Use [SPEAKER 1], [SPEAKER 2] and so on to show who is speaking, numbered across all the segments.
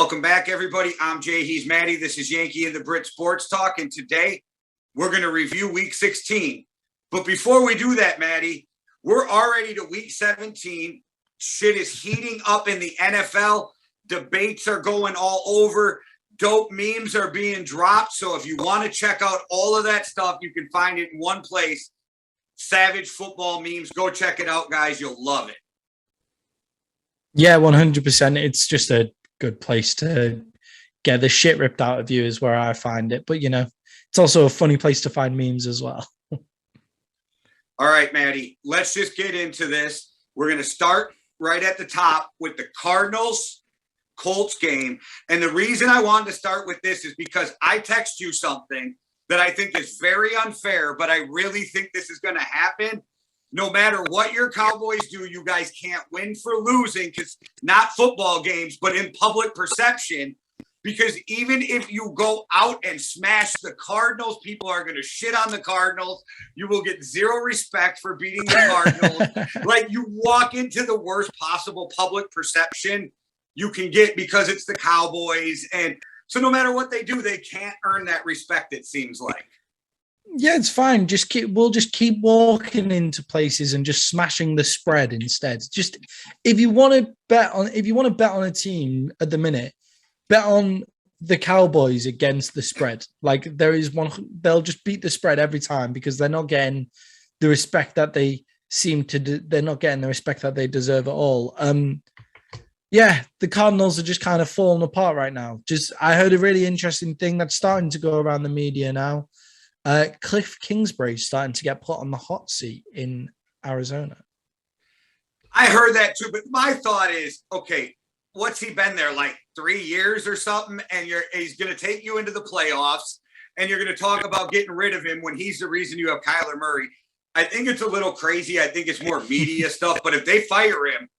[SPEAKER 1] Welcome back, everybody. I'm Jay. He's Maddie. This is Yankee and the Brit Sports Talk. And today we're going to review Week 16. But before we do that, Maddie, we're already to Week 17. Shit is heating up in the NFL. Debates are going all over. Dope memes are being dropped. So if you want to check out all of that stuff, you can find it in one place. Savage Football Memes. Go check it out, guys. You'll love it.
[SPEAKER 2] Yeah, 100%. It's just a good place to get the shit ripped out of you is where I find it. But, you know, it's also a funny place to find memes as well.
[SPEAKER 1] All right, Maddie, let's just get into this. We're going to start right at the top with the Cardinals-Colts game. And the reason I wanted to start with this is because I text you something that I think is very unfair, but I really think this is going to happen. No matter what your Cowboys do, you guys can't win for losing, because not football games, but in public perception. Because even if you go out and smash the Cardinals, people are going to shit on the Cardinals. You will get zero respect for beating the Cardinals. Like, you walk into the worst possible public perception you can get because it's the Cowboys. And so no matter what they do, they can't earn that respect, it seems like.
[SPEAKER 2] Yeah, it's fine. We'll just keep walking into places and just smashing the spread instead. Just if you want to bet on a team at the minute, bet on the Cowboys against the spread. Like, there is one, they'll just beat the spread every time because they're not getting the respect that they they're not getting the respect that they deserve at all. Yeah, the Cardinals are just kind of falling apart right now. I heard a really interesting thing that's starting to go around the media now. Cliff Kingsbury starting to get put on the hot seat in Arizona.
[SPEAKER 1] I heard that too, but my thought is, okay, what's he been there, like 3 years or something? And he's going to take you into the playoffs, and you're going to talk about getting rid of him when he's the reason you have Kyler Murray. I think it's a little crazy. I think it's more media stuff. But if they fire him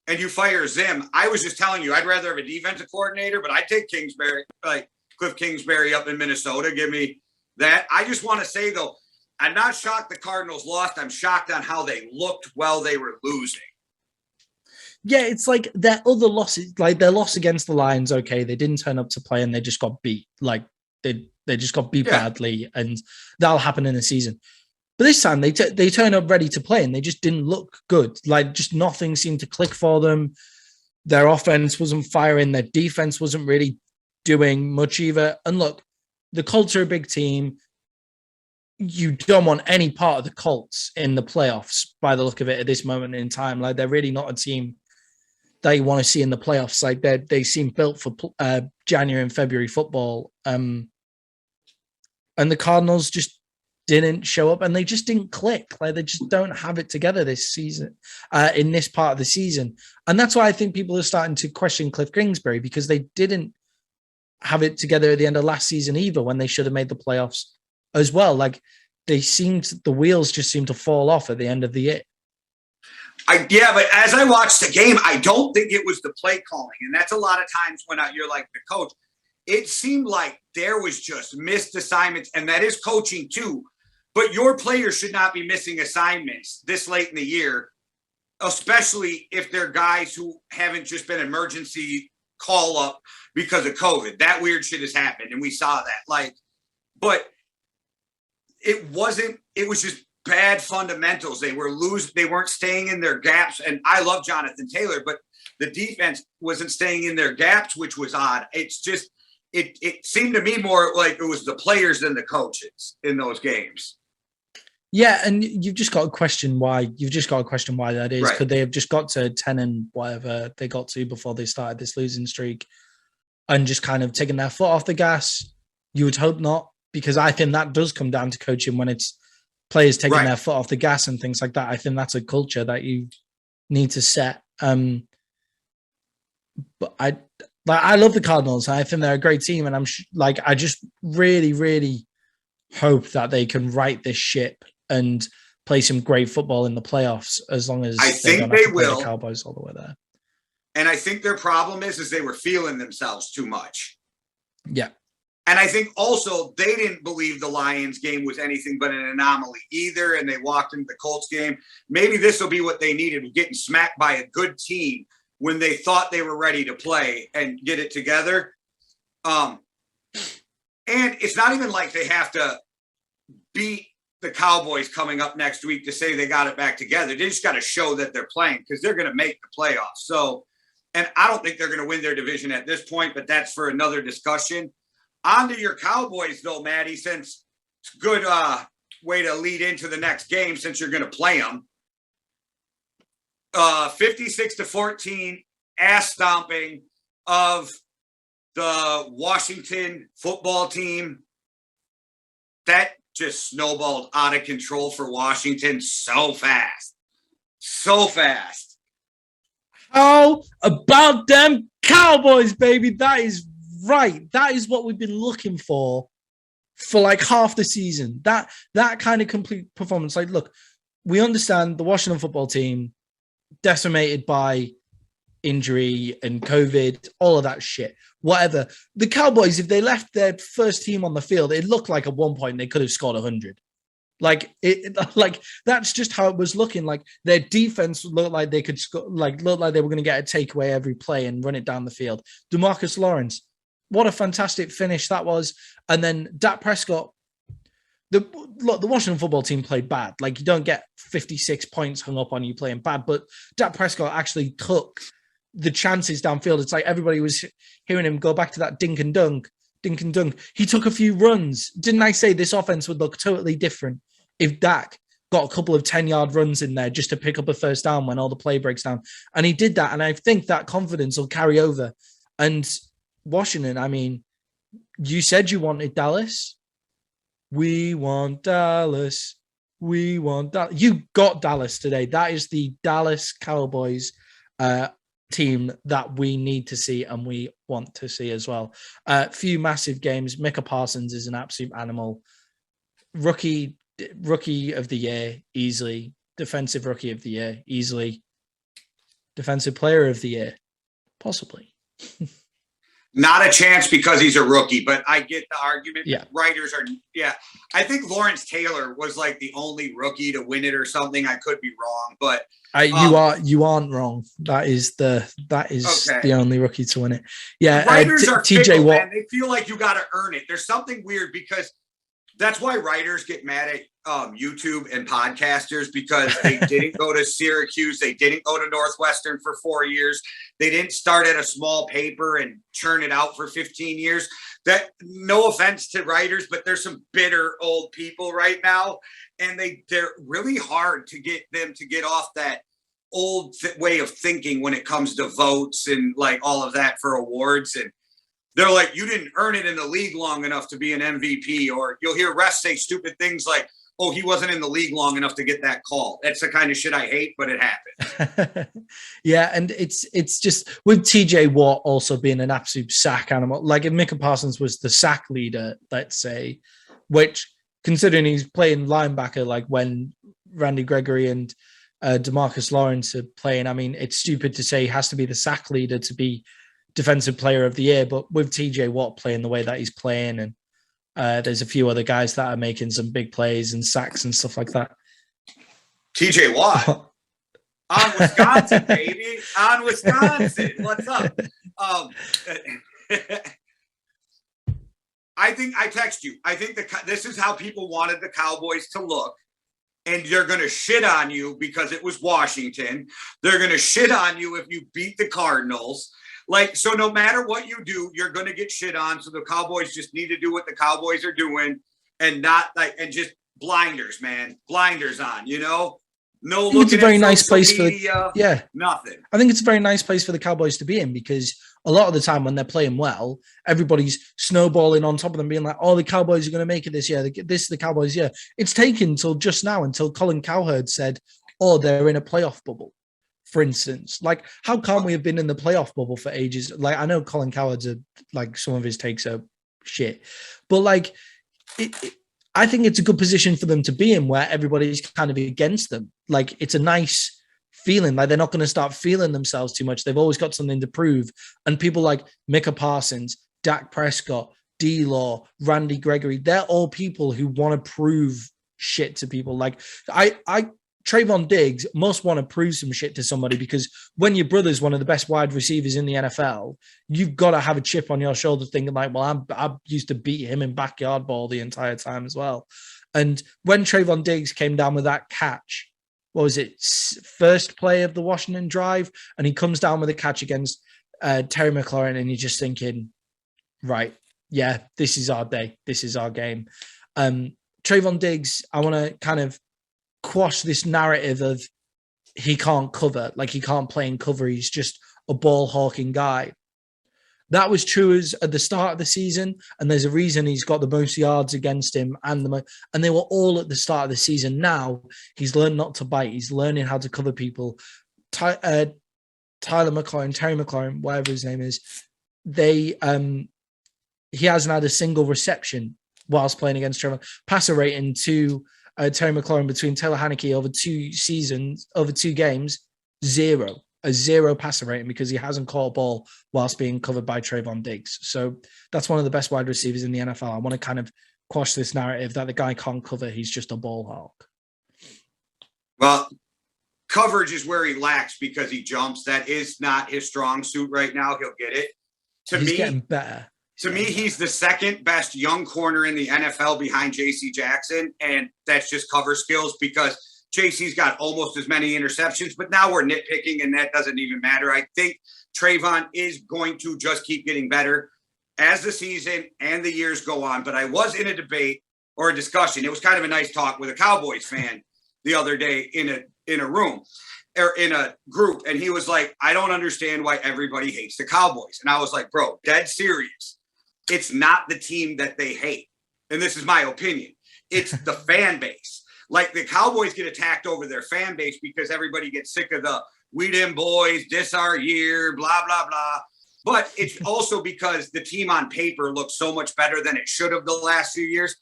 [SPEAKER 1] and you fire Zim, I was just telling you, I'd rather have a defensive coordinator, but I'd take Kingsbury, like Cliff Kingsbury up in Minnesota. Give me that. I just want to say, though, I'm not shocked the Cardinals lost. I'm shocked on how they looked while they were losing.
[SPEAKER 2] Yeah, it's like their other losses, like their loss against the Lions, okay, they didn't turn up to play and they just got beat. Like, they just got beat badly, and that'll happen in a season. But this time, they turn up ready to play and they just didn't look good. Like, just nothing seemed to click for them. Their offense wasn't firing. Their defense wasn't really doing much either. And look, the Colts are a big team. You don't want any part of the Colts in the playoffs by the look of it at this moment in time. Like, they're really not a team that you want to see in the playoffs. Like, they seem built for January and February football. And the Cardinals just didn't show up, and they just didn't click. Like, they just don't have it together this season, in this part of the season. And that's why I think people are starting to question Cliff Kingsbury, because they didn't have it together at the end of last season either, when they should have made the playoffs as well. Like, the wheels just seemed to fall off at the end of the year.
[SPEAKER 1] Yeah, but as I watched the game, I don't think it was the play calling. And that's a lot of times when you're like the coach. It seemed like there was just missed assignments, and that is coaching too. But your players should not be missing assignments this late in the year, especially if they're guys who haven't just been emergency call up because of COVID. That weird shit has happened, and we saw that. But it was just bad fundamentals. They were they weren't staying in their gaps. And I love Jonathan Taylor, but the defense wasn't staying in their gaps, which was odd. It's just, it seemed to me more like it was the players than the coaches in those games.
[SPEAKER 2] Yeah, and you've just got to question why. That is. Right. Could they have just got to 10 and whatever they got to before they started this losing streak and just kind of taken their foot off the gas? You would hope not, because I think that does come down to coaching when it's players taking their foot off the gas and things like that. I think that's a culture that you need to set. But I love the Cardinals. I think they're a great team, and I just really, really hope that they can right this ship and play some great football in the playoffs, as long as
[SPEAKER 1] I think they will.
[SPEAKER 2] The Cowboys all the way there.
[SPEAKER 1] And I think their problem is they were feeling themselves too much.
[SPEAKER 2] Yeah.
[SPEAKER 1] And I think also they didn't believe the Lions game was anything but an anomaly either, and they walked into the Colts game. Maybe this will be what they needed, getting smacked by a good team when they thought they were ready to play and get it together. And it's not even like they have to beat the Cowboys coming up next week to say they got it back together. They just got to show that they're playing because they're going to make the playoffs. So, and I don't think they're going to win their division at this point, but that's for another discussion. On to your Cowboys, though, Maddie, since it's a good way to lead into the next game since you're going to play them. 56-14 ass stomping of the Washington football team. That just snowballed out of control for Washington so fast. So fast.
[SPEAKER 2] How about them Cowboys, baby? That is right. That is what we've been looking for like half the season. That kind of complete performance. Like, look, we understand the Washington football team decimated by injury and COVID, all of that shit. Whatever. The Cowboys, if they left their first team on the field, it looked like at one point they could have scored 100. Like that's just how it was looking. Like their defense looked like they could score, looked like they were going to get a takeaway every play and run it down the field. DeMarcus Lawrence, what a fantastic finish that was. And then Dak Prescott. The Washington football team played bad. Like, you don't get 56 points hung up on you playing bad, but Dak Prescott actually took the chances downfield. It's like everybody was hearing him go back to that dink and dunk. He took a few runs. Didn't I say this offense would look totally different if Dak got a couple of 10-yard runs in there just to pick up a first down when all the play breaks down? And he did that, and I think that confidence will carry over. And Washington, I mean, you said you wanted Dallas. We want Dallas. We want Dallas. You got Dallas today. That is the Dallas Cowboys team that we need to see and we want to see as well. Few massive games. Micah Parsons is an absolute animal. Rookie of the year, easily. Defensive rookie of the year, easily. Defensive player of the year, possibly.
[SPEAKER 1] Not a chance because he's a rookie, but I get the argument.
[SPEAKER 2] Yeah.
[SPEAKER 1] Writers are, I think Lawrence Taylor was like the only rookie to win it or something. I could be wrong, but
[SPEAKER 2] you aren't wrong. That is okay. The only rookie to win it. Yeah,
[SPEAKER 1] writers are
[SPEAKER 2] TJ
[SPEAKER 1] fickle,
[SPEAKER 2] Watt.
[SPEAKER 1] man. They feel like you got to earn it. There's something weird because that's why writers get mad at YouTube and podcasters because they didn't go to Syracuse. They didn't go to Northwestern for 4 years. They didn't start at a small paper and churn it out for 15 years. That, no offense to writers, but there's some bitter old people right now. And they're really hard to get them to get off that old way of thinking when it comes to votes and like all of that for awards. And they're like, you didn't earn it in the league long enough to be an MVP. Or you'll hear refs say stupid things like, oh, he wasn't in the league long enough to get that call. That's the kind of shit I hate, but it happens.
[SPEAKER 2] Yeah, and it's just with TJ Watt also being an absolute sack animal. Like if Micah Parsons was the sack leader, let's say, which considering he's playing linebacker, like when Randy Gregory and DeMarcus Lawrence are playing, I mean, it's stupid to say he has to be the sack leader to be defensive player of the year, but with TJ Watt playing the way that he's playing, and there's a few other guys that are making some big plays and sacks and stuff like that. TJ
[SPEAKER 1] Watt on Wisconsin, baby, on Wisconsin. What's up? I think I text you. I think this is how people wanted the Cowboys to look. And they're going to shit on you because it was Washington. They're going to shit on you if you beat the Cardinals. Like, so no matter what you do, you're going to get shit on. So the Cowboys just need to do what the Cowboys are doing and not like, and just blinders, man, blinders on, you know? No,
[SPEAKER 2] it's a very nice place
[SPEAKER 1] media, nothing.
[SPEAKER 2] I think it's a very nice place for the Cowboys to be in because a lot of the time when they're playing well, everybody's snowballing on top of them, being like, "Oh, the Cowboys are going to make it this year. This is the Cowboys." Yeah, it's taken until just now, until Colin Cowherd said, "Oh, they're in a playoff bubble." For instance, like how can't we have been in the playoff bubble for ages? Like I know Colin Cowherd's like some of his takes are shit, but like I think it's a good position for them to be in where everybody's kind of against them. Like it's a nice feeling, like they're not going to start feeling themselves too much. They've always got something to prove. And people like Micah Parsons, Dak Prescott, D-Law, Randy Gregory, they're all people who want to prove shit to people. Like I Trayvon Diggs must want to prove some shit to somebody, because when your brother's one of the best wide receivers in the NFL, you've got to have a chip on your shoulder thinking like, well, I used to beat him in backyard ball the entire time as well. And when Trayvon Diggs came down with that catch, what was it, first play of the Washington drive, and he comes down with a catch against Terry McLaurin, and you're just thinking, right, yeah, this is our day. This is our game. Trayvon Diggs, I want to kind of quash this narrative of he can't cover, like he can't play in cover. He's just a ball hawking guy. That was true at the start of the season, and there's a reason he's got the most yards against him, and they were all at the start of the season. Now he's learned not to bite. He's learning how to cover people. Tyler McLaurin, Terry McLaurin, whatever his name is, he hasn't had a single reception whilst playing against Trevor. Passer rating to Terry McLaurin between Taylor Haneke over 2 games, 0. A 0 passer rating because he hasn't caught a ball whilst being covered by Trayvon Diggs. So that's one of the best wide receivers in the NFL. I want to kind of quash this narrative that the guy can't cover. He's just a ball hawk.
[SPEAKER 1] Well, coverage is where he lacks because he jumps. That is not his strong suit right now. He'll get it.
[SPEAKER 2] He's getting better.
[SPEAKER 1] To me, he's the second best young corner in the NFL behind J.C. Jackson, and that's just cover skills because JC's got almost as many interceptions, but now we're nitpicking, and that doesn't even matter. I think Trayvon is going to just keep getting better as the season and the years go on. But I was in a debate or a discussion. It was kind of a nice talk with a Cowboys fan the other day in a room or in a group, and he was like, I don't understand why everybody hates the Cowboys. And I was like, bro, dead serious. It's not the team that they hate. And this is my opinion. It's the fan base. Like the Cowboys get attacked over their fan base because everybody gets sick of the "we them boys, this our year," blah, blah, blah. But it's also because the team on paper looks so much better than it should have the last few years.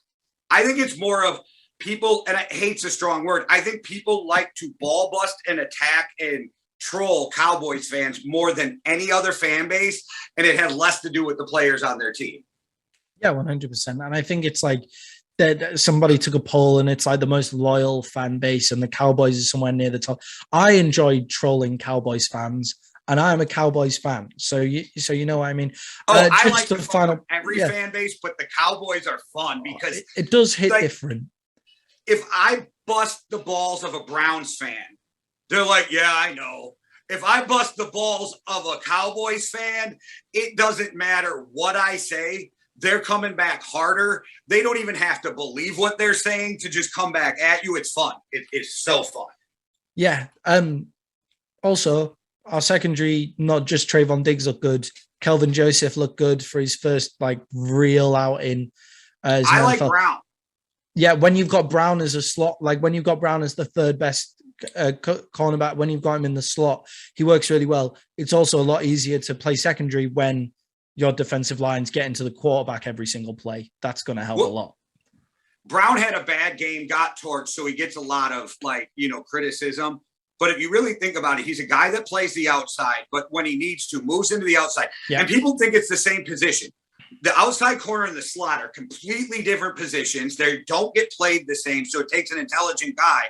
[SPEAKER 1] I think it's more of people, and I hate's a strong word. I think people like to ball bust and attack and troll Cowboys fans more than any other fan base. And it had less to do with the players on their team.
[SPEAKER 2] Yeah, 100%. And I think it's like, that somebody took a poll and it's like the most loyal fan base and the Cowboys is somewhere near the top. I enjoy trolling Cowboys fans and I'm a Cowboys fan. So you know what I mean?
[SPEAKER 1] I like the final every fan base, but the Cowboys are fun because
[SPEAKER 2] it does hit like, different.
[SPEAKER 1] If I bust the balls of a Browns fan, they're like, yeah, I know. If I bust the balls of a Cowboys fan, it doesn't matter what I say. They're coming back harder. They don't even have to believe what they're saying to just come back at you. It's fun. It's so fun.
[SPEAKER 2] Yeah. Also, our secondary, not just Trayvon Diggs looked good. Kelvin Joseph looked good for his first like real outing.
[SPEAKER 1] I like Brown.
[SPEAKER 2] Yeah, when you've got Brown as a slot, like when you've got Brown as the third best cornerback, when you've got him in the slot, he works really well. It's also a lot easier to play secondary when your defensive line's getting to the quarterback every single play. That's going to help a lot.
[SPEAKER 1] Brown had a bad game, got torched, so he gets a lot of criticism. But if you really think about it, he's a guy that plays the outside, but when he needs to, moves into the outside. Yeah. And people think it's the same position. The outside corner and the slot are completely different positions. They don't get played the same, so it takes an intelligent guy.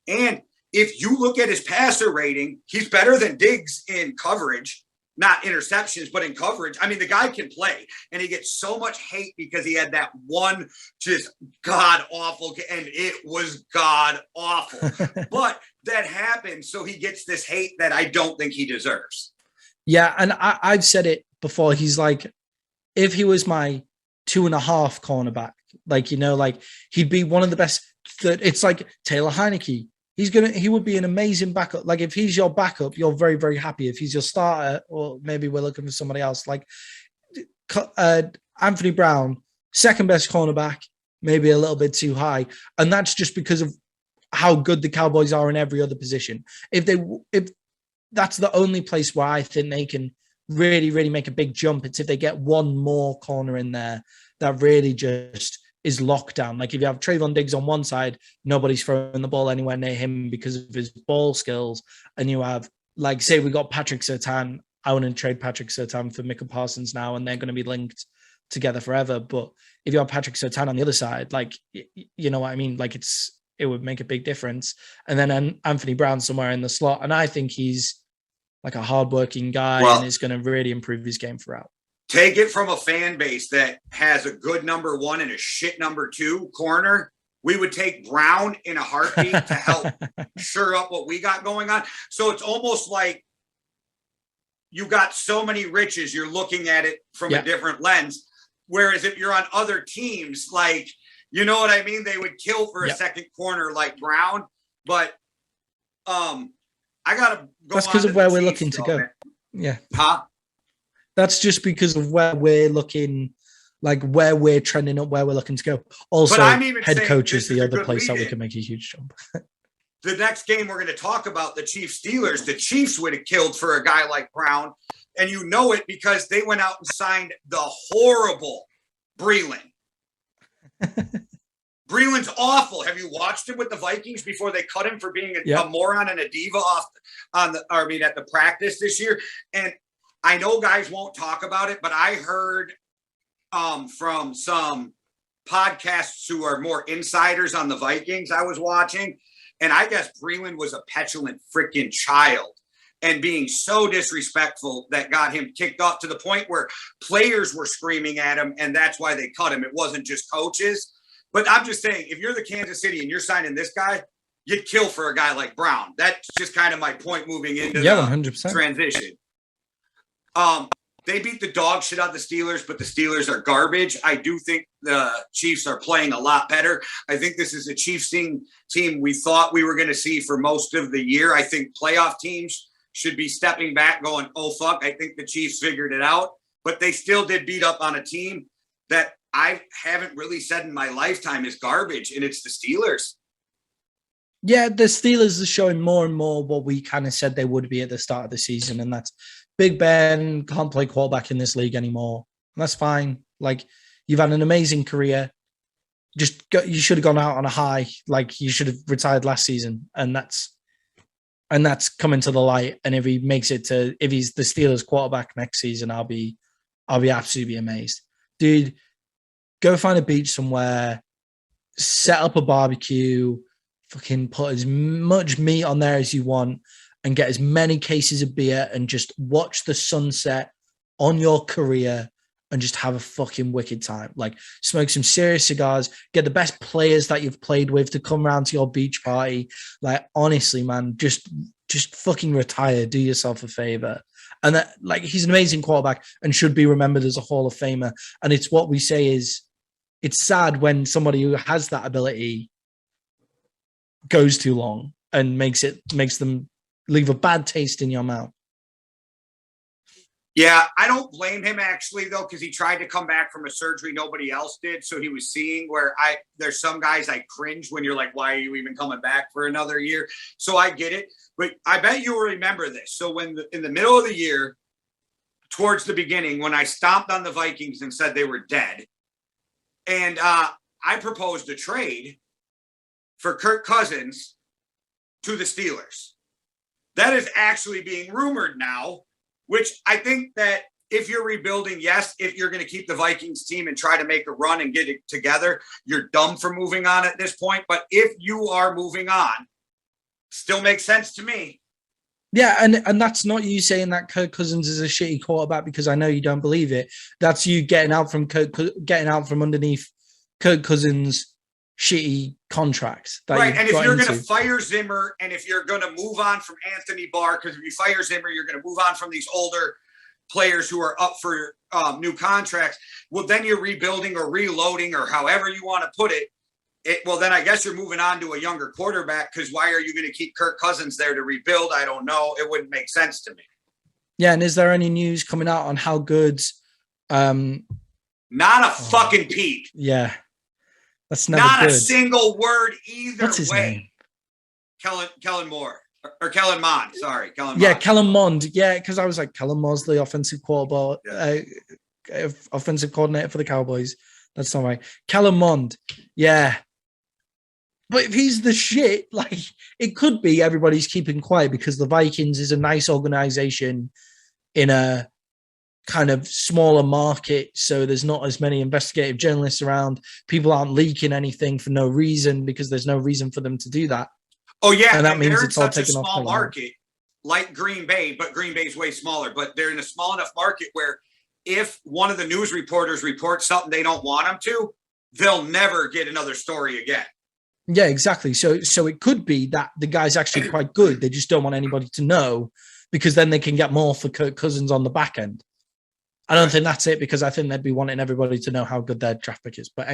[SPEAKER 1] And if you look at his passer rating, he's better than Diggs in coverage. Not interceptions, but in coverage. I mean, the guy can play, and he gets so much hate because he had that one just god-awful, and it was god-awful. But that happened, so he gets this hate that I don't think he deserves.
[SPEAKER 2] Yeah, and I've said it before. He's like, if he was my 2.5 cornerback, like he'd be one of the best. It's like Taylor Heineke. He would be an amazing backup. Like if he's your backup, you're very, very happy. If he's your starter, or maybe we're looking for somebody else, like Anthony Brown, second best cornerback, maybe a little bit too high. And that's just because of how good the Cowboys are in every other position. If that's the only place where I think they can really, really make a big jump, it's if they get one more corner in there that really just is lockdown. Like if you have Trayvon Diggs on one side, nobody's throwing the ball anywhere near him because of his ball skills. And you have, like, say we got Patrick Surtain. I wouldn't trade Patrick Surtain for Micah Parsons now, and they're going to be linked together forever. But if you have Patrick Surtain on the other side, like, you know what I mean? Like make a big difference. And then Anthony Brown somewhere in the slot. And I think he's like a hardworking guy and is going to really improve his game throughout.
[SPEAKER 1] Take it from a fan base that has a good number one and a shit number two corner. We would take Brown in a heartbeat to help shore up what we got going on. So it's almost like you got so many riches, you're looking at it from a different lens. Whereas if you're on other teams, like, you know what I mean? They would kill for a second corner like Brown. But I got to go.
[SPEAKER 2] That's because of where we're looking to go. Man. Yeah.
[SPEAKER 1] Huh?
[SPEAKER 2] That's just because of where we're looking, like where we're trending up, where we're looking to go. Also, head coach is the other place that we can make a huge jump.
[SPEAKER 1] The next game we're going to talk about, the Chiefs-Steelers, the Chiefs would have killed for a guy like Brown. And you know it because they went out and signed the horrible Breeland. Breeland's awful. Have you watched him with the Vikings before they cut him for being a moron and a diva at the practice this year? And I know guys won't talk about it, but I heard from some podcasts who are more insiders on the Vikings I was watching, and I guess Breeland was a petulant freaking child and being so disrespectful that got him kicked off to the point where players were screaming at him, and that's why they cut him. It wasn't just coaches. But I'm just saying, if you're the Kansas City and you're signing this guy, you'd kill for a guy like Brown. That's just kind of my point moving into the
[SPEAKER 2] 100%.
[SPEAKER 1] Transition. They beat the dog shit out of the Steelers, but the Steelers are garbage. I do think the Chiefs are playing a lot better. I think this is a Chiefs team we thought we were going to see for most of the year. I think playoff teams should be stepping back going, oh, fuck, I think the Chiefs figured it out. But they still did beat up on a team that I haven't really said in my lifetime is garbage, and it's the Steelers.
[SPEAKER 2] Yeah, the Steelers are showing more and more what we kind of said they would be at the start of the season, and that's Big Ben can't play quarterback in this league anymore. And that's fine. Like, you've had an amazing career. You should have gone out on a high. Like, you should have retired last season, and that's coming to the light. And if he's the Steelers quarterback next season, I'll be absolutely amazed. Dude, go find a beach somewhere, set up a barbecue, fucking put as much meat on there as you want, and get as many cases of beer and just watch the sunset on your career and just have a fucking wicked time. Like, smoke some serious cigars, get the best players that you've played with to come around to your beach party. Like, honestly, man, just fucking retire. Do yourself a favor. And that, like, he's an amazing quarterback and should be remembered as a Hall of Famer. And it's what we say is, it's sad when somebody who has that ability goes too long and makes them leave a bad taste in your mouth.
[SPEAKER 1] Yeah, I don't blame him actually though, because he tried to come back from a surgery nobody else did. So he was seeing where there's some guys I cringe when you're like, why are you even coming back for another year? So I get it, but I bet you'll remember this. So in the middle of the year, towards the beginning, when I stomped on the Vikings and said they were dead, and I proposed a trade for Kirk Cousins to the Steelers. That is actually being rumored now, which I think that if you're rebuilding, yes, if you're going to keep the Vikings team and try to make a run and get it together, you're dumb for moving on at this point. But if you are moving on, still makes sense to me.
[SPEAKER 2] Yeah, and that's not you saying that Kirk Cousins is a shitty quarterback because I know you don't believe it. That's you getting out from underneath Kirk Cousins' shitty contract.
[SPEAKER 1] Right, and if you're going to fire Zimmer and if you're going to move on from Anthony Barr, because if you fire Zimmer, you're going to move on from these older players who are up for new contracts. Well, then you're rebuilding or reloading or however you want to put it. Well, then I guess you're moving on to a younger quarterback because why are you going to keep Kirk Cousins there to rebuild? I don't know. It wouldn't make sense to me.
[SPEAKER 2] Yeah, and is there any news coming out on how good?
[SPEAKER 1] Not a fucking peep.
[SPEAKER 2] Yeah. That's never
[SPEAKER 1] not
[SPEAKER 2] good.
[SPEAKER 1] A single word either.
[SPEAKER 2] What's his name?
[SPEAKER 1] Kellen Moore or Kellen Mond. Sorry, Kellen Mond.
[SPEAKER 2] Yeah, Kellen Mond. Yeah, because I was like, Kellen Moore's the offensive offensive coordinator for the Cowboys. That's not right. Kellen Mond. Yeah. But if he's the shit, like, it could be everybody's keeping quiet because the Vikings is a nice organization in a kind of smaller market, so there's not as many investigative journalists around. People aren't leaking anything for no reason because there's no reason for them to do that.
[SPEAKER 1] Oh yeah,
[SPEAKER 2] and that means
[SPEAKER 1] they're in
[SPEAKER 2] it's all
[SPEAKER 1] such a
[SPEAKER 2] taken off
[SPEAKER 1] small
[SPEAKER 2] the line.
[SPEAKER 1] market, like Green Bay, but Green Bay's way smaller. But they're in a small enough market where if one of the news reporters reports something they don't want them to, they'll never get another story again.
[SPEAKER 2] Yeah, exactly. So it could be that the guy's actually quite good. They just don't want anybody to know because then they can get more for Kirk Cousins on the back end. I don't think that's it because I think they'd be wanting everybody to know how good their draft pick is. But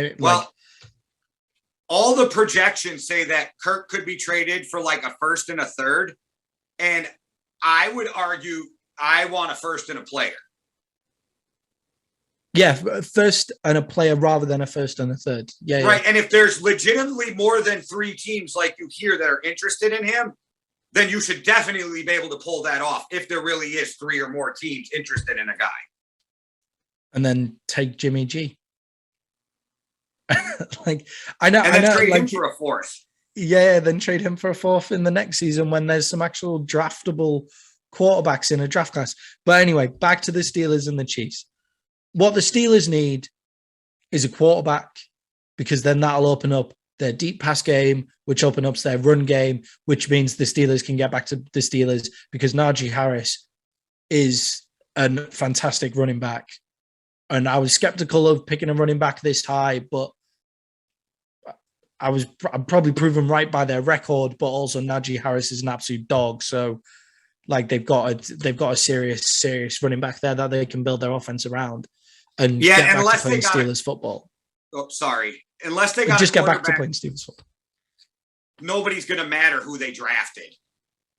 [SPEAKER 1] all the projections say that Kirk could be traded for like a first and a third. And I would argue I want a first and a player.
[SPEAKER 2] Yeah, first and a player rather than a first and a third. Yeah,
[SPEAKER 1] right.
[SPEAKER 2] Yeah.
[SPEAKER 1] And if there's legitimately more than 3 teams like you hear that are interested in him, then you should definitely be able to pull that off if there really is 3 or more teams interested in a guy.
[SPEAKER 2] And then take Jimmy G. I
[SPEAKER 1] know. And then trade him
[SPEAKER 2] like,
[SPEAKER 1] for a fourth.
[SPEAKER 2] Yeah, then trade him for a fourth in the next season when there's some actual draftable quarterbacks in a draft class. But anyway, back to the Steelers and the Chiefs. What the Steelers need is a quarterback because then that'll open up their deep pass game, which opens up their run game, which means the Steelers can get back to the Steelers because Najee Harris is a fantastic running back. And I was skeptical of picking a running back this high, but I'm probably proven right by their record, but also Najee Harris is an absolute dog. So like they've got a serious running back there that they can build their offense around and get back to playing Steelers football.
[SPEAKER 1] Oh, sorry. Unless they got
[SPEAKER 2] just get back to playing Steelers football.
[SPEAKER 1] Nobody's going to matter who they drafted.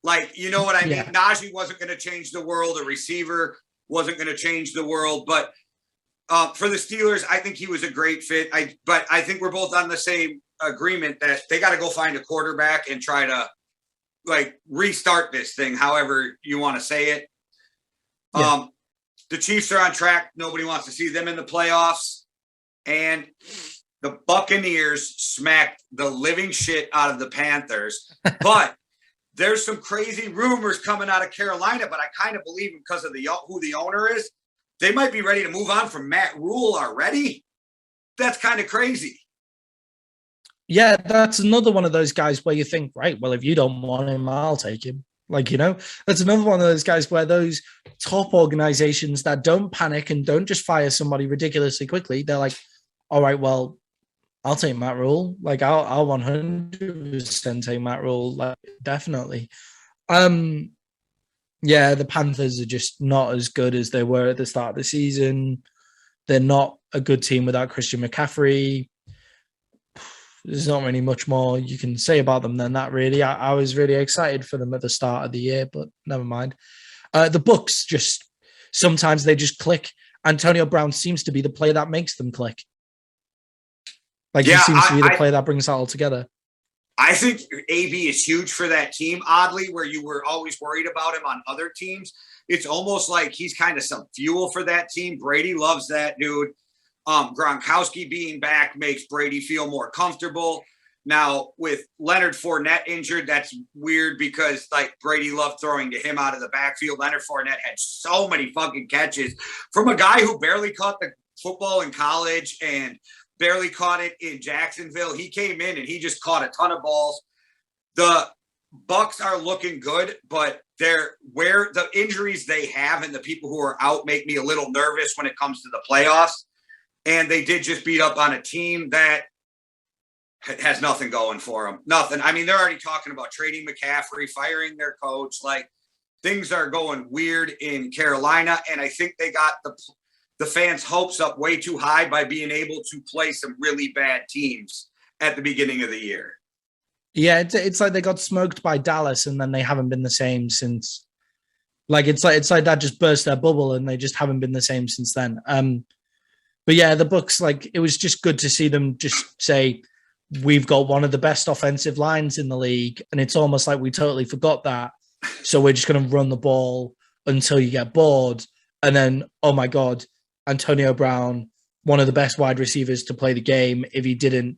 [SPEAKER 1] Like, you know what I mean?
[SPEAKER 2] Yeah.
[SPEAKER 1] Najee wasn't going to change the world. A receiver wasn't going to change the world, but for the Steelers, I think he was a great fit. But I think we're both on the same agreement that they got to go find a quarterback and try to like restart this thing, however you want to say it. Yeah. The Chiefs are on track. Nobody wants to see them in the playoffs. And the Buccaneers smacked the living shit out of the Panthers. But there's some crazy rumors coming out of Carolina, but I kind of believe because of who the owner is. They might be ready to move on from Matt Rule already. That's kind of crazy.
[SPEAKER 2] Yeah, that's another one of those guys where you think, right, well, if you don't want him, I'll take him. Like, you know, that's another one of those guys where those top organizations that don't panic and don't just fire somebody ridiculously quickly, they're like, all right, well, I'll take Matt Rule. Like, I'll 100% take Matt Rule. Like, definitely. Yeah, the Panthers are just not as good as they were at the start of the season. They're not a good team without Christian McCaffrey. There's not really much more you can say about them than that, really. I was really excited for them at the start of the year, but never mind. The Bucs just, sometimes they just click. Antonio Brown seems to be the player that makes them click. Like, he seems to be the player that brings it all together.
[SPEAKER 1] I think AB is huge for that team, oddly, where you were always worried about him on other teams. It's almost like he's kind of some fuel for that team. Brady loves that dude. Gronkowski being back makes Brady feel more comfortable. Now, with Leonard Fournette injured, that's weird because, like, Brady loved throwing to him out of the backfield. Leonard Fournette had so many fucking catches from a guy who barely caught the football in college and barely caught it in Jacksonville. He came in and he just caught a ton of balls. The Bucs are looking good, but where the injuries they have and the people who are out make me a little nervous when it comes to the playoffs. And they did just beat up on a team that has nothing going for them. Nothing. I mean, they're already talking about trading McCaffrey, firing their coach. Like, things are going weird in Carolina. And I think they got the fans' hopes up way too high by being able to play some really bad teams at the beginning of the year.
[SPEAKER 2] Yeah, it's like they got smoked by Dallas and then they haven't been the same since. Like, it's like that just burst their bubble and they just haven't been the same since then. But yeah, the Bucs, like, it was just good to see them just say, we've got one of the best offensive lines in the league. And it's almost like we totally forgot that. So we're just going to run the ball until you get bored. And then, oh my God, Antonio Brown, one of the best wide receivers to play the game. If he didn't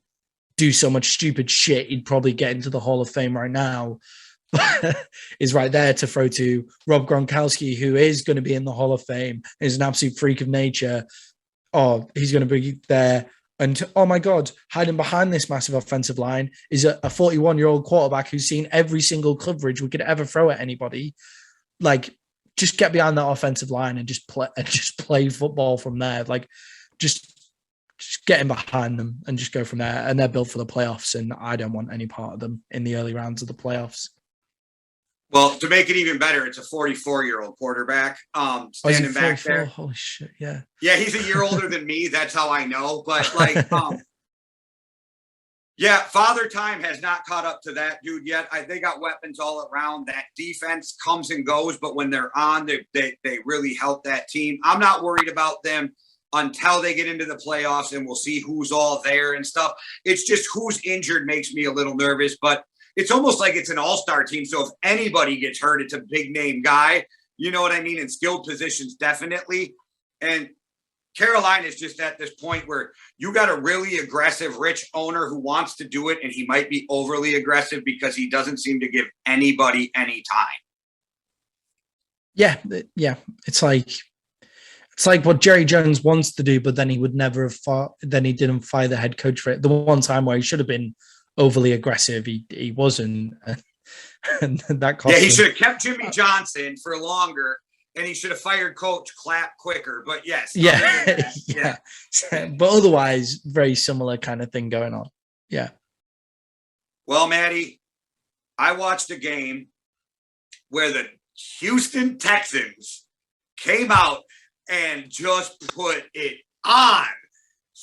[SPEAKER 2] do so much stupid shit, he'd probably get into the Hall of Fame right now. is right there to throw to. Rob Gronkowski, who is going to be in the Hall of Fame, is an absolute freak of nature. Oh, he's going to be there. And oh my God, hiding behind this massive offensive line is a 41-year-old quarterback who's seen every single coverage we could ever throw at anybody. Like, just get behind that offensive line and just play football from there. Like, just get in behind them and just go from there. And they're built for the playoffs, and I don't want any part of them in the early rounds of the playoffs.
[SPEAKER 1] Well, to make it even better, it's a 44-year-old quarterback standing back there.
[SPEAKER 2] Holy shit, yeah.
[SPEAKER 1] Yeah, he's a year older than me. That's how I know. But, like, yeah, Father Time has not caught up to that dude yet. They got weapons all around. That defense comes and goes, but when they're on, they really help that team. I'm not worried about them until they get into the playoffs, and we'll see who's all there and stuff. It's just who's injured makes me a little nervous, but it's almost like it's an all-star team. So if anybody gets hurt, it's a big-name guy. You know what I mean? In skilled positions, definitely. And Carolina is just at this point where you got a really aggressive, rich owner who wants to do it, and he might be overly aggressive because he doesn't seem to give anybody any time.
[SPEAKER 2] Yeah. It's like what Jerry Jones wants to do, but then he would never have fought. Then he didn't fire the head coach for it. The one time where he should have been overly aggressive, he wasn't, and that cost.
[SPEAKER 1] Yeah, he
[SPEAKER 2] him.
[SPEAKER 1] should have kept Jimmy Johnson for longer, and he should have fired Coach Clapp quicker. But yes,
[SPEAKER 2] yeah. But otherwise, very similar kind of thing going on. Yeah.
[SPEAKER 1] Well, Maddie, I watched a game where the Houston Texans came out and just put it on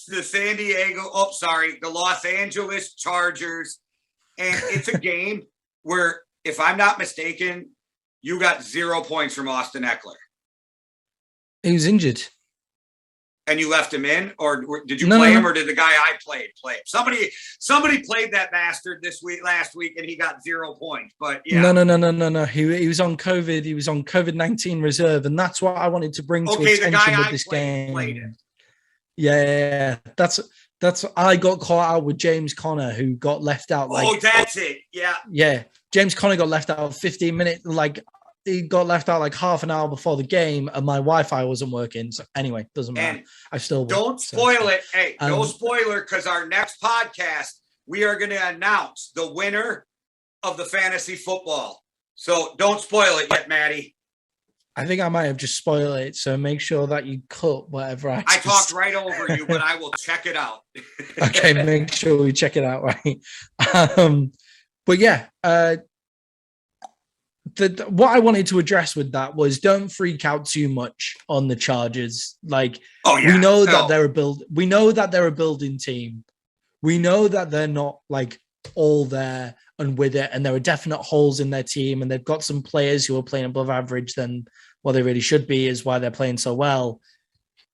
[SPEAKER 1] the Los Angeles Chargers. And it's a game where, if I'm not mistaken, you got 0 points from Austin Eckler.
[SPEAKER 2] He was injured.
[SPEAKER 1] And you left him in? Or did you play him, or did the guy I played play him? Somebody played that bastard last week, and he got 0 points. But yeah.
[SPEAKER 2] No. He was on COVID. He was on COVID-19 reserve, and that's what I wanted to bring to attention with this game. Played it. Yeah. That's I got caught out with James Conner, who got left out.
[SPEAKER 1] That's it. Yeah.
[SPEAKER 2] Yeah. James Conner got left out 15 minutes. He got left out like half an hour before the game, and my Wi-Fi wasn't working. So anyway, doesn't matter.
[SPEAKER 1] And
[SPEAKER 2] I still
[SPEAKER 1] don't spoil it. Hey, no spoiler, because our next podcast, we are going to announce the winner of the fantasy football. So don't spoil it yet, Maddie.
[SPEAKER 2] I think I might have just spoiled it, so make sure that you cut whatever I
[SPEAKER 1] talked right over you, but I will check it out.
[SPEAKER 2] Okay, make sure we check it out, right? But yeah, what I wanted to address with that was, don't freak out too much on the Chargers. We know that they're a building team. We know that they're not like all there and with it, and there are definite holes in their team, and they've got some players who are playing above average than what they really should be, is why they're playing so well.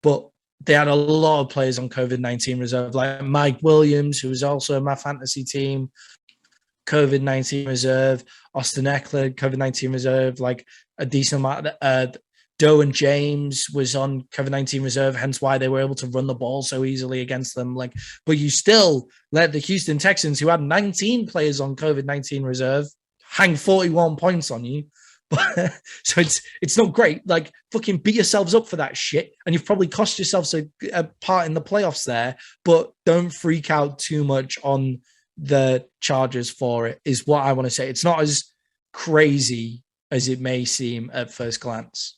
[SPEAKER 2] But they had a lot of players on COVID-19 reserve, like Mike Williams, who was also in my fantasy team, COVID-19 reserve, Austin Eckler, COVID-19 reserve, like a decent amount. Derwin James was on COVID-19 reserve, hence why they were able to run the ball so easily against them. But you still let the Houston Texans, who had 19 players on COVID-19 reserve, hang 41 points on you. So it's not great. Fucking beat yourselves up for that shit, and you've probably cost yourselves a part in the playoffs there. But don't freak out too much on the Chargers for it, is what I want to say. It's not as crazy as it may seem at first glance.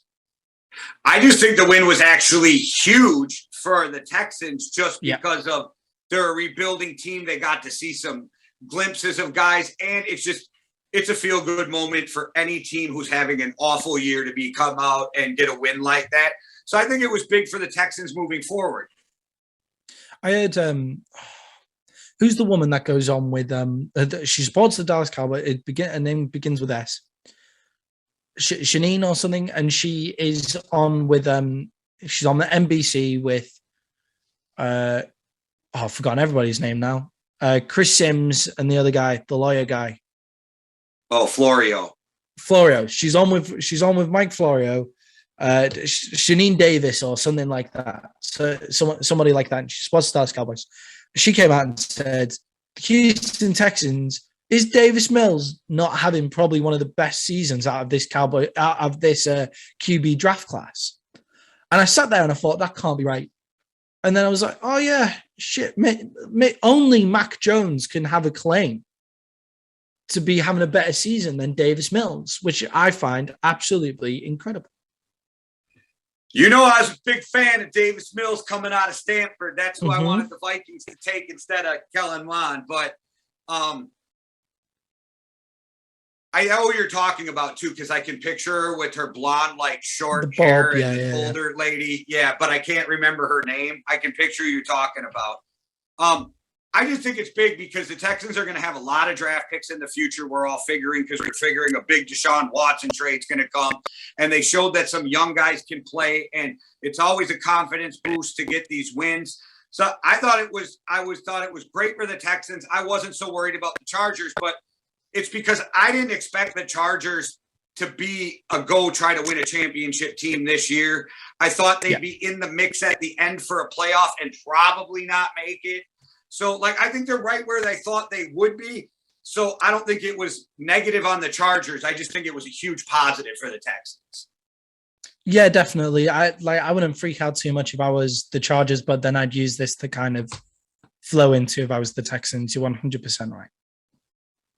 [SPEAKER 1] I just think the win was actually huge for the Texans, just because of they're a rebuilding team. They got to see some glimpses of guys, and it's a feel-good moment for any team who's having an awful year to come out and get a win like that. So I think it was big for the Texans moving forward. I
[SPEAKER 2] heard who's the woman that goes on with she supports the Dallas Cowboys. Her name begins with S. Shanine or something, and she is on with she's on the NBC with I've forgotten everybody's name now. Chris Sims and the other guy, the lawyer guy.
[SPEAKER 1] Oh, Florio.
[SPEAKER 2] She's on with Mike Florio, Shanine Davis or something like that. So somebody like that. And she supports the Dallas Cowboys. She came out and said the Houston Texans is Davis Mills not having probably one of the best seasons out of this QB draft class? And I sat there and I thought, that can't be right. And then I was like, oh yeah, shit. Only Mac Jones can have a claim to be having a better season than Davis Mills, which I find absolutely incredible.
[SPEAKER 1] You know, I was a big fan of Davis Mills coming out of Stanford. That's who I wanted the Vikings to take instead of Kellen Mond. But I know what you're talking about too, because I can picture her with her blonde, like short hair and older lady. Yeah, but I can't remember her name. I can picture you talking about. I just think it's big because the Texans are going to have a lot of draft picks in the future. We're all figuring because we're figuring a big Deshaun Watson trade's going to come. And they showed that some young guys can play. And it's always a confidence boost to get these wins. So I thought it was great for the Texans. I wasn't so worried about the Chargers, but it's because I didn't expect the Chargers to be a try to win a championship team this year. I thought they'd be in the mix at the end for a playoff and probably not make it. So, I think they're right where they thought they would be. So, I don't think it was negative on the Chargers. I just think it was a huge positive for the Texans.
[SPEAKER 2] Yeah, definitely. I wouldn't freak out too much if I was the Chargers, but then I'd use this to kind of flow into if I was the Texans. You're 100% right.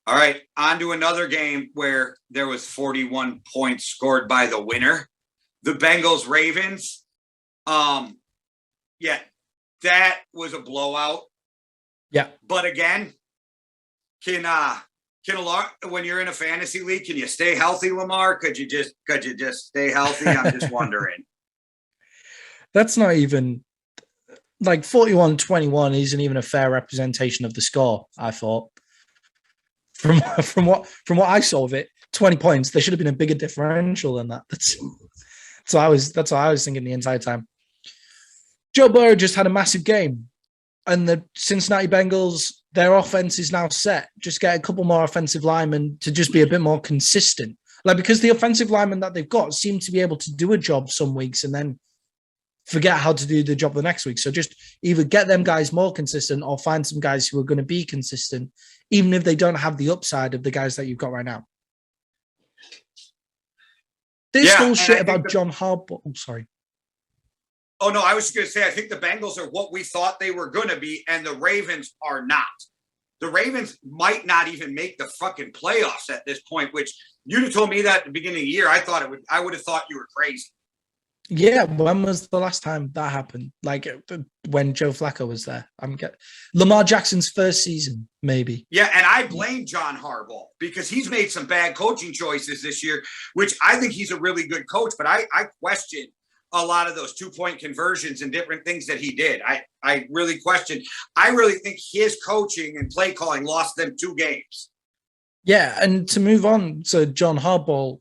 [SPEAKER 1] All right, on to another game where there was 41 points scored by the winner, the Bengals-Ravens. Yeah, that was a blowout.
[SPEAKER 2] Yeah.
[SPEAKER 1] But again, when you're in a fantasy league, can you stay healthy, Lamar? Could you just stay healthy? I'm just wondering.
[SPEAKER 2] That's not even 41-21 isn't even a fair representation of the score, I thought. From what I saw of it, 20 points, there should have been a bigger differential than that. That's what I was thinking the entire time. Joe Burrow just had a massive game. And the Cincinnati Bengals, their offense is now set. Just get a couple more offensive linemen to just be a bit more consistent. Because the offensive linemen that they've got seem to be able to do a job some weeks and then forget how to do the job the next week. So just either get them guys more consistent or find some guys who are going to be consistent, even if they don't have the upside of the guys that you've got right now. This whole shit about John Harbaugh. Oh, sorry.
[SPEAKER 1] Oh, no, I was just going to say, I think the Bengals are what we thought they were going to be, and the Ravens are not. The Ravens might not even make the fucking playoffs at this point, which you'd have told me that at the beginning of the year. I would have thought you were crazy.
[SPEAKER 2] Yeah, when was the last time that happened? When Joe Flacco was there. Lamar Jackson's first season, maybe.
[SPEAKER 1] Yeah, and I blame John Harbaugh because he's made some bad coaching choices this year, which I think he's a really good coach, but I question a lot of those 2-point conversions and different things that he did. I really question. I really think his coaching and play calling lost them 2 games.
[SPEAKER 2] Yeah, and to move on to John Harbaugh,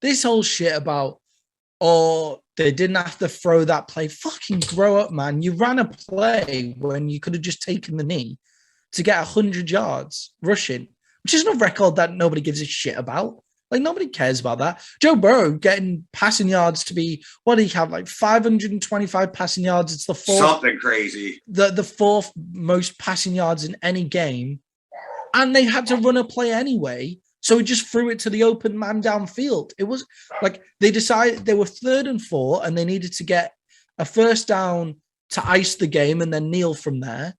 [SPEAKER 2] this whole shit about, they didn't have to throw that play. Fucking grow up, man. You ran a play when you could have just taken the knee to get 100 yards rushing, which is a record that nobody gives a shit about. Nobody cares about that. Joe Burrow getting passing yards to be, what do you have, 525 passing yards? It's the fourth.
[SPEAKER 1] Something crazy.
[SPEAKER 2] The fourth most passing yards in any game. And they had to run a play anyway. So he just threw it to the open man downfield. It was they decided they were 3rd and 4 and they needed to get a first down to ice the game and then kneel from there.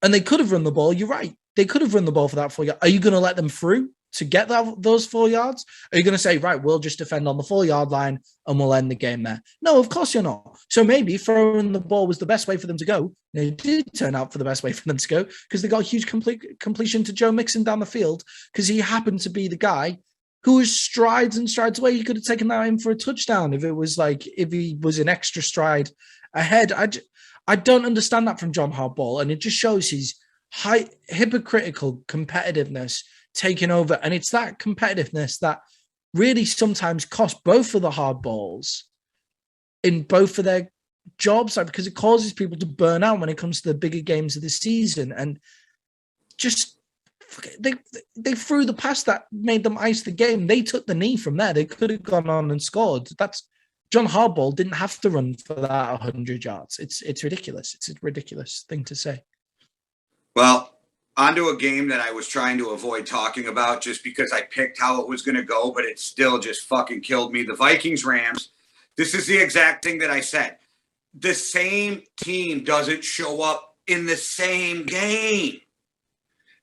[SPEAKER 2] And they could have run the ball. You're right. They could have run the ball for that 4 yards. Are you going to let them through to get those 4 yards? Are you going to say, right, we'll just defend on the 4-yard line and we'll end the game there? No, of course you're not. So maybe throwing the ball was the best way for them to go. It did turn out for the best way for them to go because they got a huge completion to Joe Mixon down the field because he happened to be the guy who was strides and strides away. He could have taken that in for a touchdown if he was an extra stride ahead. I don't understand that from John Harbaugh, and it just shows his high hypocritical competitiveness taking over. And it's that competitiveness that really sometimes costs both of the hardballs in both of their jobs, because it causes people to burn out when it comes to the bigger games of the season. And just they threw the pass that made them ice the game. They took the knee from there. They could have gone on and scored. John Harbaugh didn't have to run for that 100 yards. It's ridiculous. It's a ridiculous thing to say.
[SPEAKER 1] Well, onto a game that I was trying to avoid talking about just because I picked how it was going to go, but it still just fucking killed me. The Vikings Rams. This is the exact thing that I said. The same team doesn't show up in the same game.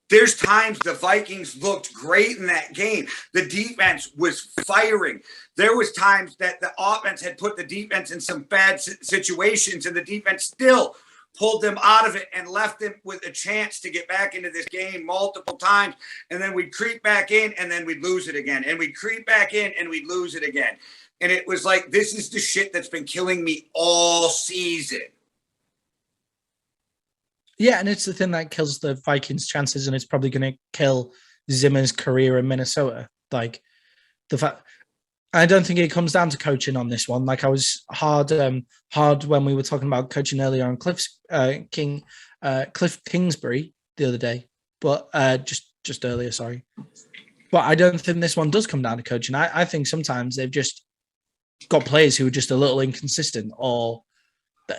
[SPEAKER 1] There's times the Vikings looked great in that game. The defense was firing. There was times that the offense had put the defense in some bad situations, and the defense still pulled them out of it and left them with a chance to get back into this game multiple times. And then we'd creep back in, and then we'd lose it again. And we'd creep back in, and we'd lose it again. And it was like, this is the shit that's been killing me all season.
[SPEAKER 2] Yeah, and it's the thing that kills the Vikings' chances, and it's probably going to kill Zimmer's career in Minnesota. Like, the fact, I don't think it comes down to coaching on this one. Like, I was hard when we were talking about coaching earlier on Cliff Kingsbury the other day, but just earlier, sorry. But I don't think this one does come down to coaching. I think sometimes they've just got players who are just a little inconsistent, or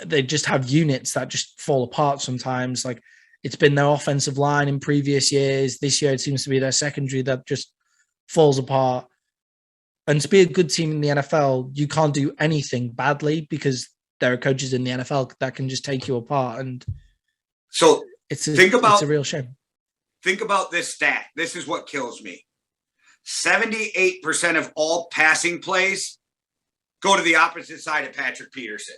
[SPEAKER 2] they just have units that just fall apart sometimes. Like, it's been their offensive line in previous years. This year, it seems to be their secondary that just falls apart. And to be a good team in the NFL, you can't do anything badly because there are coaches in the NFL that can just take you apart. And
[SPEAKER 1] so
[SPEAKER 2] it's a real shame.
[SPEAKER 1] Think about this stat. This is what kills me. 78% of all passing plays go to the opposite side of Patrick Peterson.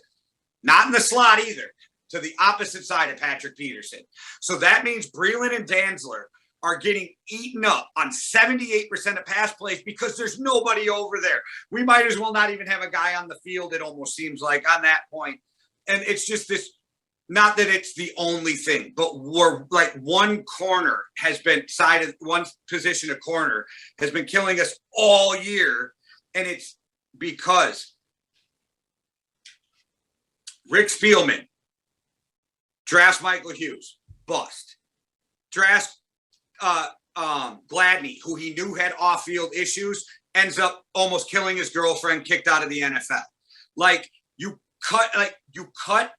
[SPEAKER 1] Not in the slot either, to the opposite side of Patrick Peterson. So that means Breeland and Dantzler are getting eaten up on 78% of pass plays because there's nobody over there. We might as well not even have a guy on the field, it almost seems like, on that point. And it's just this, not that it's the only thing, but we're like one corner has been one position of corner has been killing us all year. And it's because Rick Spielman drafts Michael Hughes, bust. Drafts Gladney, who he knew had off-field issues, ends up almost killing his girlfriend, kicked out of the NFL. Like, you cut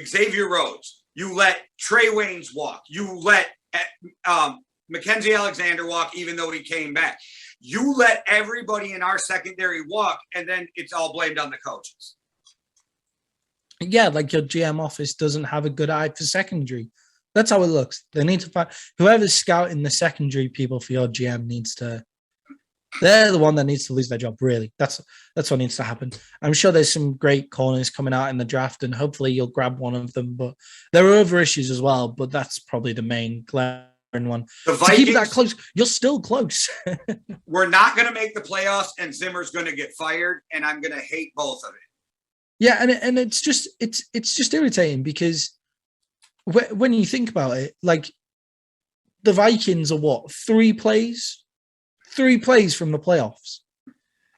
[SPEAKER 1] Xavier Rhodes. You let Trey Waynes walk. You let Mackenzie Alexander walk, even though he came back. You let everybody in our secondary walk, and then it's all blamed on the coaches.
[SPEAKER 2] Yeah, like your GM office doesn't have a good eye for secondary. That's how it looks. They need to find whoever's scouting the secondary people for your GM needs to. They're the one that needs to lose their job. Really, that's what needs to happen. I'm sure there's some great corners coming out in the draft, and hopefully you'll grab one of them. But there are other issues as well. But that's probably the main glaring one.
[SPEAKER 1] The Vikings,
[SPEAKER 2] to keep it that close, you're still close.
[SPEAKER 1] We're not going to make the playoffs, and Zimmer's going to get fired, and I'm going to hate both of it.
[SPEAKER 2] Yeah, and it's just irritating because when you think about it, like, the Vikings are what, 3 plays from the playoffs.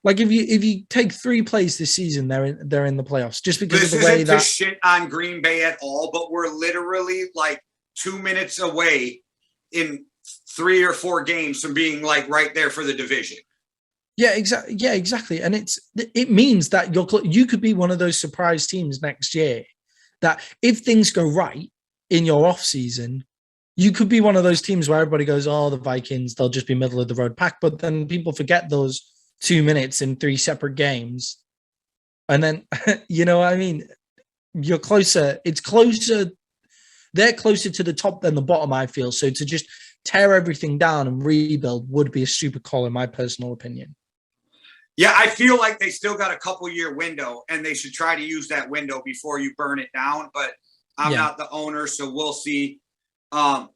[SPEAKER 2] Like, if you take 3 plays this season, they're in the playoffs just because
[SPEAKER 1] this
[SPEAKER 2] of the way that
[SPEAKER 1] shit on Green Bay at all, but we're literally like 2 minutes away in 3 or 4 games from being like right there for the division.
[SPEAKER 2] Yeah, exactly. Yeah, exactly. And it means that you could be one of those surprise teams next year that if things go right in your off season, you could be one of those teams where everybody goes, oh, the Vikings, they'll just be middle of the road pack. But then people forget those 2 minutes in 3 separate games. And then, you know what I mean? You're closer. It's closer. They're closer to the top than the bottom, I feel. So to just tear everything down and rebuild would be a stupid call, in my personal opinion.
[SPEAKER 1] Yeah, I feel like they still got a couple-year window, and they should try to use that window before you burn it down. But I'm not the owner, so we'll see. I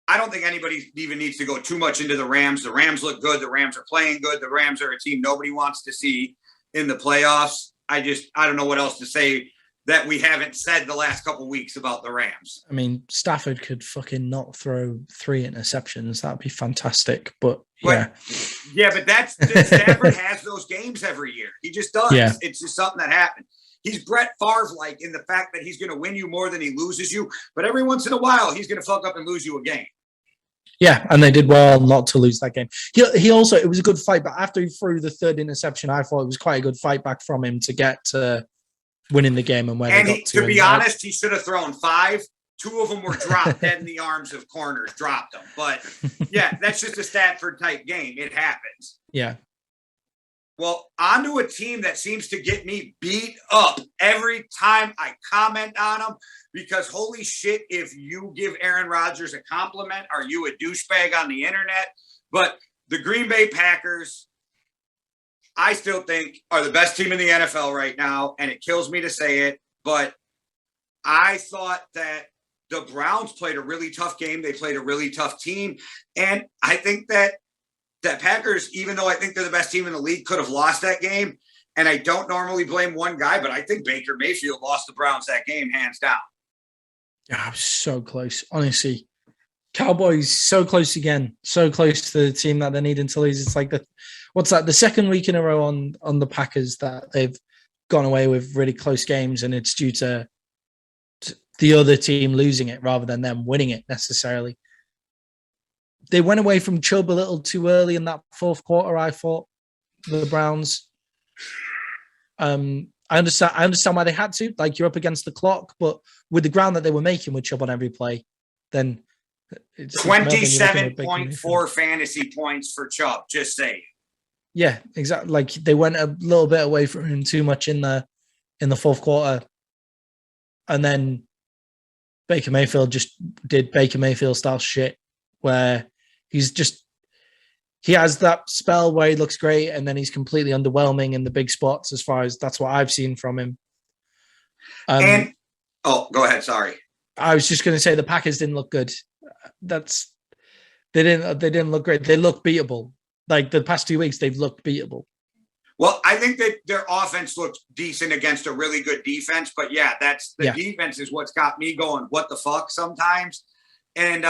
[SPEAKER 1] don't think anybody even needs to go too much into the Rams. The Rams look good. The Rams are playing good. The Rams are a team nobody wants to see in the playoffs. I don't know what else to say that we haven't said the last couple of weeks about the Rams.
[SPEAKER 2] I mean, Stafford could fucking not throw 3 interceptions. That'd be fantastic. But
[SPEAKER 1] but Stafford has those games every year. He just does.
[SPEAKER 2] Yeah.
[SPEAKER 1] It's just something that happens. He's Brett Favre-like in the fact that he's going to win you more than he loses you. But every once in a while, he's going to fuck up and lose you a game.
[SPEAKER 2] Yeah, and they did well not to lose that game. He also, it was a good fight, but after he threw the 3rd interception, I thought it was quite a good fight back from him to get to winning the game and where they got to.
[SPEAKER 1] To be honest, he should have thrown 5 2 of them were dropped dead in the arms of corners, dropped them. But yeah, that's just a Stafford type game. It happens.
[SPEAKER 2] Yeah.
[SPEAKER 1] Well, onto a team that seems to get me beat up every time I comment on them, because holy shit, if you give Aaron Rodgers a compliment, are you a douchebag on the internet? But the Green Bay Packers, I still think, are the best team in the NFL right now, and it kills me to say it, but I thought that the Browns played a really tough game. They played a really tough team, and I think that Packers, even though I think they're the best team in the league, could have lost that game. And I don't normally blame one guy, but I think Baker Mayfield lost the Browns that game, hands down.
[SPEAKER 2] Yeah, so close. Honestly, Cowboys so close again, so close to the team that they needing to lose. It's like the second week in a row on the Packers that they've gone away with really close games, and it's due to the other team losing it rather than them winning it necessarily. They went away from Chubb a little too early in that fourth quarter, I thought, the Browns. I understand why they had to. Like, you're up against the clock, but with the ground that they were making with Chubb on every play, then it's
[SPEAKER 1] 27.4 fantasy points for Chubb, just saying.
[SPEAKER 2] Yeah, exactly. Like, they went a little bit away from him too much in the fourth quarter. And then Baker Mayfield just did Baker Mayfield style shit where he has that spell where he looks great and then he's completely underwhelming in the big spots, as far as that's what I've seen from him.
[SPEAKER 1] Go ahead. Sorry.
[SPEAKER 2] I was just going to say the Packers didn't look good. They didn't look great. They look beatable. Like, the past 2 weeks, they've looked beatable.
[SPEAKER 1] Well, I think that their offense looked decent against a really good defense, but yeah, defense is what's got me going, what the fuck sometimes. And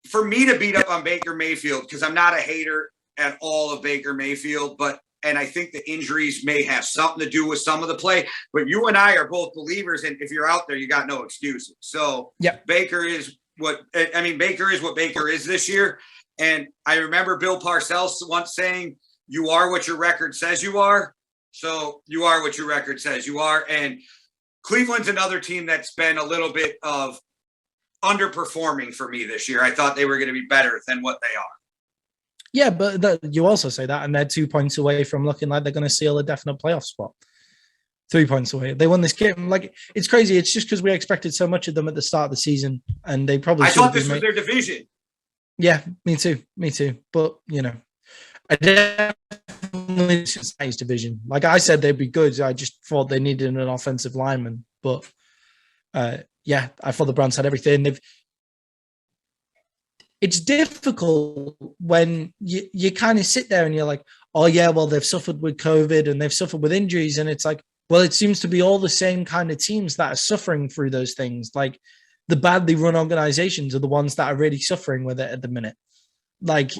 [SPEAKER 1] for me to beat up on Baker Mayfield, because I'm not a hater at all of Baker Mayfield, and I think the injuries may have something to do with some of the play, but you and I are both believers, and if you're out there, you got no excuses. So
[SPEAKER 2] yeah,
[SPEAKER 1] Baker is what Baker is this year. And I remember Bill Parcells once saying, "You are what your record says you are." So you are what your record says you are. And Cleveland's another team that's been a little bit of underperforming for me this year. I thought they were going to be better than what they are.
[SPEAKER 2] Yeah, but you also say that, and they're 2 points away from looking like they're going to seal a definite playoff spot. 3 points away. They won this game. Like, it's crazy. It's just because we expected so much of them at the start of the season, and they probably.
[SPEAKER 1] I thought this was their division.
[SPEAKER 2] Yeah, me too. But I definitely it's his division. Like I said, they'd be good. I just thought they needed an offensive lineman. But yeah, I thought the Browns had everything. It's difficult when you kind of sit there and you're like, oh yeah, well, they've suffered with COVID and they've suffered with injuries. And it's like, well, it seems to be all the same kind of teams that are suffering through those things. Like, the badly run organizations are the ones that are really suffering with it at the minute. Like,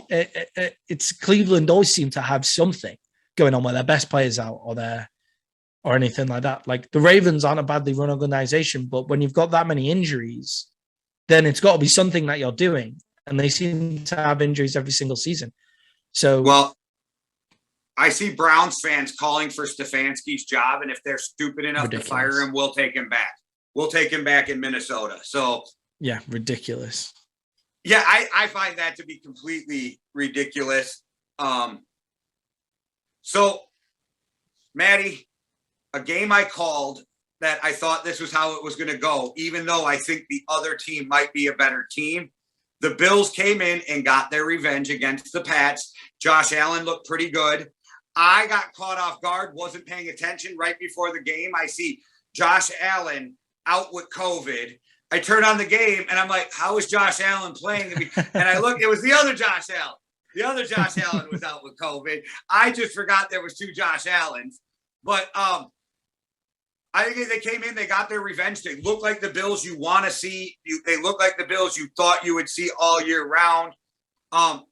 [SPEAKER 2] it's Cleveland always seem to have something going on where their best players out or anything like that. Like, the Ravens aren't a badly run organization, but when you've got that many injuries, then it's got to be something that you're doing. And they seem to have injuries every single season. So,
[SPEAKER 1] well, I see Browns fans calling for Stefanski's job, and if they're stupid enough to fire him, we'll take him back. We'll take him back in Minnesota. So,
[SPEAKER 2] yeah, ridiculous.
[SPEAKER 1] Yeah, I find that to be completely ridiculous. So, Maddie, a game I called that I thought this was how it was going to go, even though I think the other team might be a better team. The Bills came in and got their revenge against the Pats. Josh Allen looked pretty good. I got caught off guard, wasn't paying attention right before the game. I see Josh Allen out with COVID. I turn on the game and I'm like, how is Josh Allen playing? And I look, it was the other Josh Allen. The other Josh Allen was out with COVID. I just forgot there was 2 Josh Allens. But I think they came in, they got their revenge. They look like the Bills you want to see. They look like the Bills you thought you would see all year round.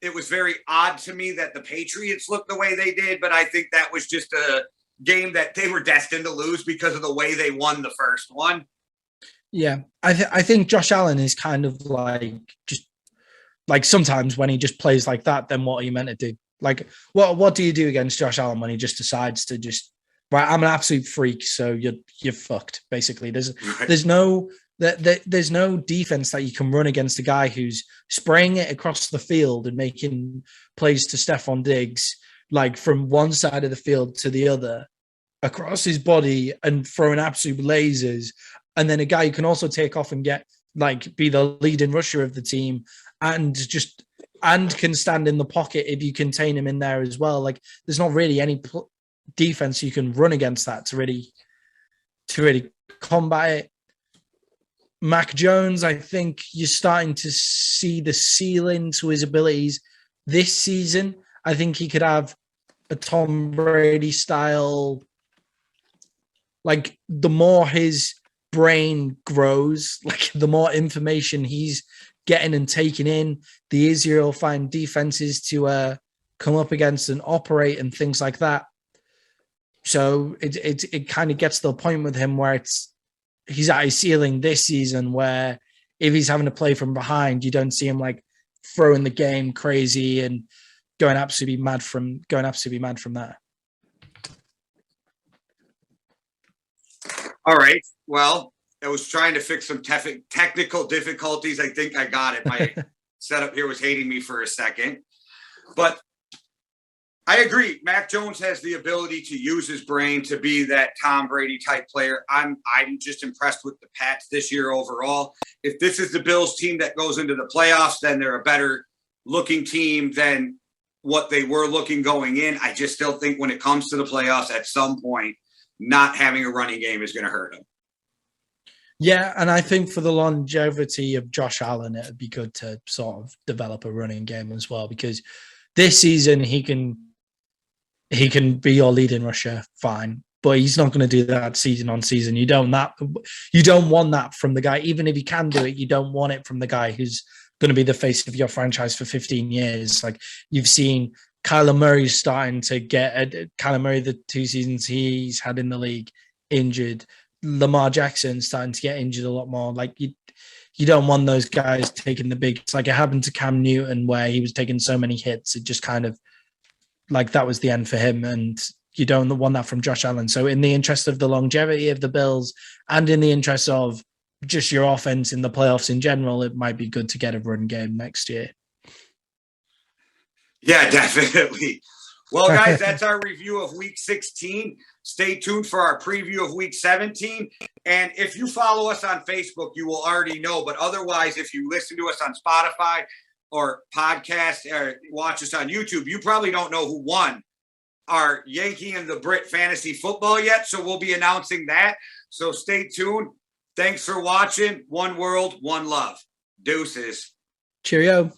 [SPEAKER 1] It was very odd to me that the Patriots looked the way they did, but I think that was just a game that they were destined to lose because of the way they won the first one.
[SPEAKER 2] Yeah, I think Josh Allen is kind of like, just like, sometimes when he just plays like that, then what are you meant to do? Like, what do you do against Josh Allen when he just decides to just right, I'm an absolute freak, so you're fucked. Basically, there's
[SPEAKER 1] Right.
[SPEAKER 2] there's no there's no defense that you can run against a guy who's spraying it across the field and making plays to Stephon Diggs, like from one side of the field to the other, across his body and throwing absolute lasers. And then a guy who can also take off and get like be the leading rusher of the team and can stand in the pocket if you contain him in there as well. Like there's not really any defense you can run against that to really combat it. Mac Jones, I think you're starting to see the ceiling to his abilities this season. I think he could have a Tom Brady style. Like the more his brain grows, like the more information he's getting and taking in, the easier he'll find defenses to come up against and operate and things like that. So it kind of gets to the point with him where he's at his ceiling this season, where if he's having to play from behind, you don't see him like throwing the game crazy and going absolutely mad from that.
[SPEAKER 1] All right. Well, I was trying to fix some technical difficulties. I think I got it. My setup here was hating me for a second. But I agree. Mac Jones has the ability to use his brain to be that Tom Brady type player. I'm just impressed with the Pats this year overall. If this is the Bills team that goes into the playoffs, then they're a better looking team than what they were looking going in. I just still think when it comes to the playoffs, at some point, not having a running game is going to hurt them.
[SPEAKER 2] Yeah, and I think for the longevity of Josh Allen, it would be good to sort of develop a running game as well, because this season he can be your leading rusher, fine, but he's not going to do that season on season. You don't want that from the guy. Even if he can do it, you don't want it from the guy who's going to be the face of your franchise for 15 years. Like you've seen Kyler Murray starting to get Kyler Murray, the 2 seasons he's had in the league, injured. Lamar Jackson starting to get injured a lot more. Like you don't want those guys taking the big. It's like it happened to Cam Newton where he was taking so many hits. It just kind of like that was the end for him, and you don't want that from Josh Allen. So in the interest of the longevity of the Bills and in the interest of just your offense in the playoffs in general, it might be good to get a run game next year.
[SPEAKER 1] Yeah, definitely. Well, guys, that's our review of Week 16. Stay tuned for our preview of Week 17. And if you follow us on Facebook, you will already know. But otherwise, if you listen to us on Spotify or podcast or watch us on YouTube, you probably don't know who won our Yankee and the Brit fantasy football yet. So we'll be announcing that. So stay tuned. Thanks for watching. One world, one love. Deuces.
[SPEAKER 2] Cheerio.